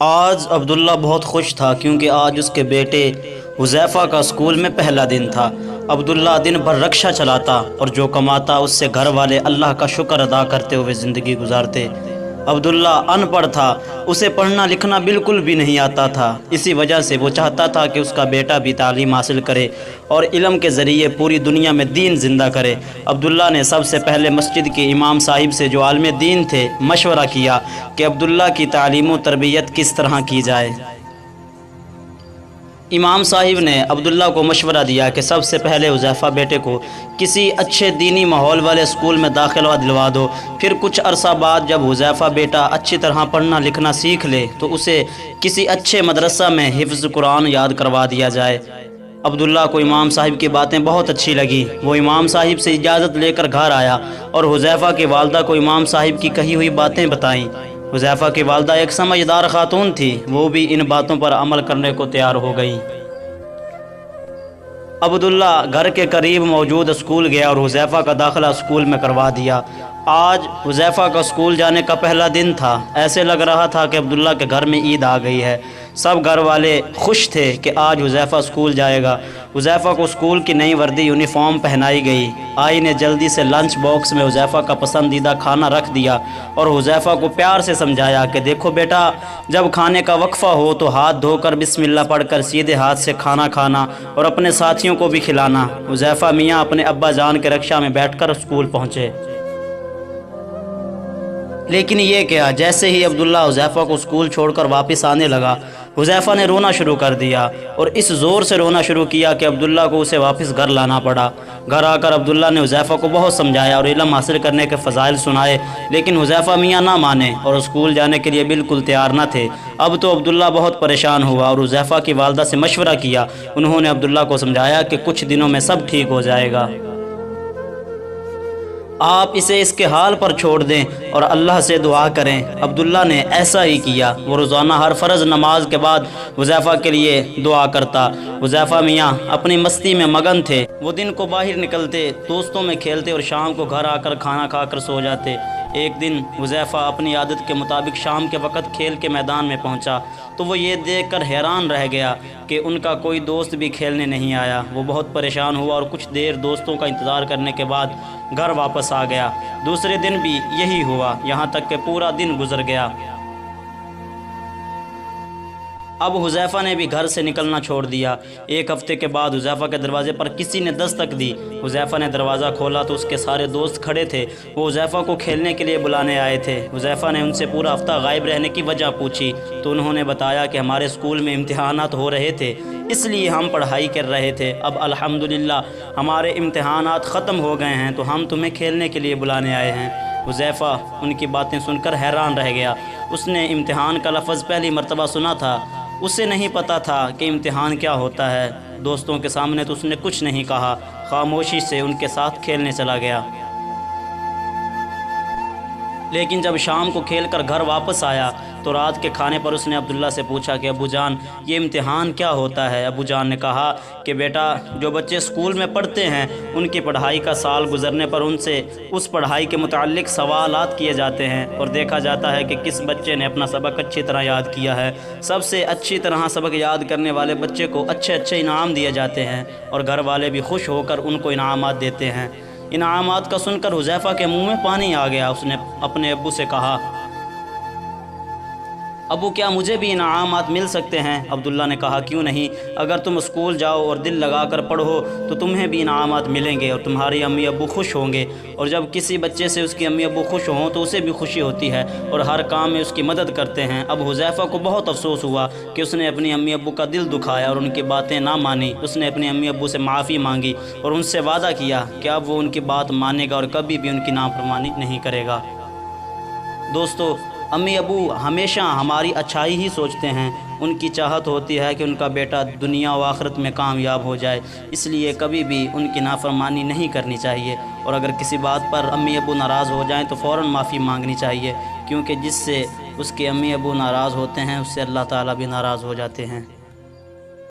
آج عبداللہ بہت خوش تھا کیونکہ آج اس کے بیٹے حذیفہ کا اسکول میں پہلا دن تھا۔ عبداللہ دن بھر رکشہ چلاتا اور جو کماتا اس سے گھر والے اللہ کا شکر ادا کرتے ہوئے زندگی گزارتے۔ عبداللہ ان پڑھ تھا، اسے پڑھنا لکھنا بالکل بھی نہیں آتا تھا، اسی وجہ سے وہ چاہتا تھا کہ اس کا بیٹا بھی تعلیم حاصل کرے اور علم کے ذریعے پوری دنیا میں دین زندہ کرے۔ عبداللہ نے سب سے پہلے مسجد کے امام صاحب سے جو عالم دین تھے مشورہ کیا کہ عبداللہ کی تعلیم و تربیت کس طرح کی جائے۔ امام صاحب نے عبداللہ کو مشورہ دیا کہ سب سے پہلے حذیفہ بیٹے کو کسی اچھے دینی ماحول والے اسکول میں داخلہ دلوا دو، پھر کچھ عرصہ بعد جب حذیفہ بیٹا اچھی طرح پڑھنا لکھنا سیکھ لے تو اسے کسی اچھے مدرسہ میں حفظ قرآن یاد کروا دیا جائے۔ عبداللہ کو امام صاحب کی باتیں بہت اچھی لگیں، وہ امام صاحب سے اجازت لے کر گھر آیا اور حذیفہ کی والدہ کو امام صاحب کی کہی ہوئی باتیں بتائیں۔ حذیفہ کی والدہ ایک سمجھدار خاتون تھی، وہ بھی ان باتوں پر عمل کرنے کو تیار ہو گئی۔ عبداللہ گھر کے قریب موجود اسکول گیا اور حذیفہ کا داخلہ اسکول میں کروا دیا۔ آج حذیفہ کا اسکول جانے کا پہلا دن تھا، ایسے لگ رہا تھا کہ عبداللہ کے گھر میں عید آ گئی ہے۔ سب گھر والے خوش تھے کہ آج حذیفہ اسکول جائے گا۔ حذیفہ کو اسکول کی نئی وردی یونیفارم پہنائی گئی۔ آئی نے جلدی سے لنچ باکس میں حذیفہ کا پسندیدہ کھانا رکھ دیا اور حذیفہ کو پیار سے سمجھایا کہ دیکھو بیٹا، جب کھانے کا وقفہ ہو تو ہاتھ دھو کر بسم اللہ پڑھ کر سیدھے ہاتھ سے کھانا کھانا اور اپنے ساتھیوں کو بھی کھلانا۔ حذیفہ میاں اپنے ابا جان کے رکشہ میں بیٹھ کر اسکول پہنچے۔ لیکن یہ کیا، جیسے ہی عبداللہ حذیفہ کو اسکول چھوڑ کر واپس آنے لگا، حذیفہ نے رونا شروع کر دیا اور اس زور سے رونا شروع کیا کہ عبداللہ کو اسے واپس گھر لانا پڑا۔ گھر آ کر عبداللہ نے حذیفہ کو بہت سمجھایا اور علم حاصل کرنے کے فضائل سنائے، لیکن حذیفہ میاں نہ مانے اور اسکول جانے کے لیے بالکل تیار نہ تھے۔ اب تو عبداللہ بہت پریشان ہوا اور حذیفہ کی والدہ سے مشورہ کیا۔ انہوں نے عبداللہ کو سمجھایا کہ کچھ دنوں میں سب ٹھیک ہو جائے گا، آپ اسے اس کے حال پر چھوڑ دیں اور اللہ سے دعا کریں۔ عبداللہ نے ایسا ہی کیا، وہ روزانہ ہر فرض نماز کے بعد حذیفہ کے لیے دعا کرتا۔ حذیفہ میاں اپنی مستی میں مگن تھے، وہ دن کو باہر نکلتے، دوستوں میں کھیلتے اور شام کو گھر آ کر کھانا کھا کر سو جاتے۔ ایک دن حذیفہ اپنی عادت کے مطابق شام کے وقت کھیل کے میدان میں پہنچا تو وہ یہ دیکھ کر حیران رہ گیا کہ ان کا کوئی دوست بھی کھیلنے نہیں آیا۔ وہ بہت پریشان ہوا اور کچھ دیر دوستوں کا انتظار کرنے کے بعد گھر واپس آ گیا۔ دوسرے دن بھی یہی ہوا، یہاں تک کہ پورا دن گزر گیا۔ اب حذیفہ نے بھی گھر سے نکلنا چھوڑ دیا۔ ایک ہفتے کے بعد حذیفہ کے دروازے پر کسی نے دستک دی۔ حذیفہ نے دروازہ کھولا تو اس کے سارے دوست کھڑے تھے، وہ حذیفہ کو کھیلنے کے لیے بلانے آئے تھے۔ حذیفہ نے ان سے پورا ہفتہ غائب رہنے کی وجہ پوچھی تو انہوں نے بتایا کہ ہمارے اسکول میں امتحانات ہو رہے تھے، اس لیے ہم پڑھائی کر رہے تھے۔ اب الحمدللہ ہمارے امتحانات ختم ہو گئے ہیں تو ہم تمہیں کھیلنے کے لیے بلانے آئے ہیں۔ حذیفہ ان کی باتیں سن کر حیران رہ گیا۔ اس نے امتحان کا لفظ پہلی مرتبہ سنا تھا، اسے نہیں پتہ تھا کہ امتحان کیا ہوتا ہے۔ دوستوں کے سامنے تو اس نے کچھ نہیں کہا، خاموشی سے ان کے ساتھ کھیلنے چلا گیا۔ لیکن جب شام کو کھیل کر گھر واپس آیا تو رات کے کھانے پر اس نے عبداللہ سے پوچھا کہ ابو جان یہ امتحان کیا ہوتا ہے؟ ابو جان نے کہا کہ بیٹا، جو بچے اسکول میں پڑھتے ہیں ان کی پڑھائی کا سال گزرنے پر ان سے اس پڑھائی کے متعلق سوالات کیے جاتے ہیں اور دیکھا جاتا ہے کہ کس بچے نے اپنا سبق اچھی طرح یاد کیا ہے۔ سب سے اچھی طرح سبق یاد کرنے والے بچے کو اچھے انعام دیے جاتے ہیں اور گھر والے بھی خوش ہو کر ان کو انعامات دیتے ہیں۔ انعامات کا سن کر حذیفہ کے منہ میں پانی آ گیا۔ اس نے اپنے ابو سے کہا، ابو کیا مجھے بھی انعامات مل سکتے ہیں؟ عبداللہ نے کہا، کیوں نہیں، اگر تم اسکول جاؤ اور دل لگا کر پڑھو تو تمہیں بھی انعامات ملیں گے اور تمہاری امی ابو خوش ہوں گے، اور جب کسی بچے سے اس کی امی ابو خوش ہوں تو اسے بھی خوشی ہوتی ہے اور ہر کام میں اس کی مدد کرتے ہیں۔ اب حذیفہ کو بہت افسوس ہوا کہ اس نے اپنی امی ابو کا دل دکھایا اور ان کی باتیں نہ مانی۔ اس نے اپنی امی ابو سے معافی مانگی اور ان سے وعدہ کیا کہ اب وہ ان کی بات مانے گا اور کبھی بھی ان کی نافرمانی نہیں کرے گا۔ دوستو، امی ابو ہمیشہ ہماری اچھائی ہی سوچتے ہیں، ان کی چاہت ہوتی ہے کہ ان کا بیٹا دنیا و آخرت میں کامیاب ہو جائے، اس لیے کبھی بھی ان کی نافرمانی نہیں کرنی چاہیے، اور اگر کسی بات پر امی ابو ناراض ہو جائیں تو فوراً معافی مانگنی چاہیے، کیونکہ جس سے اس کے امی ابو ناراض ہوتے ہیں اس سے اللہ تعالیٰ بھی ناراض ہو جاتے ہیں۔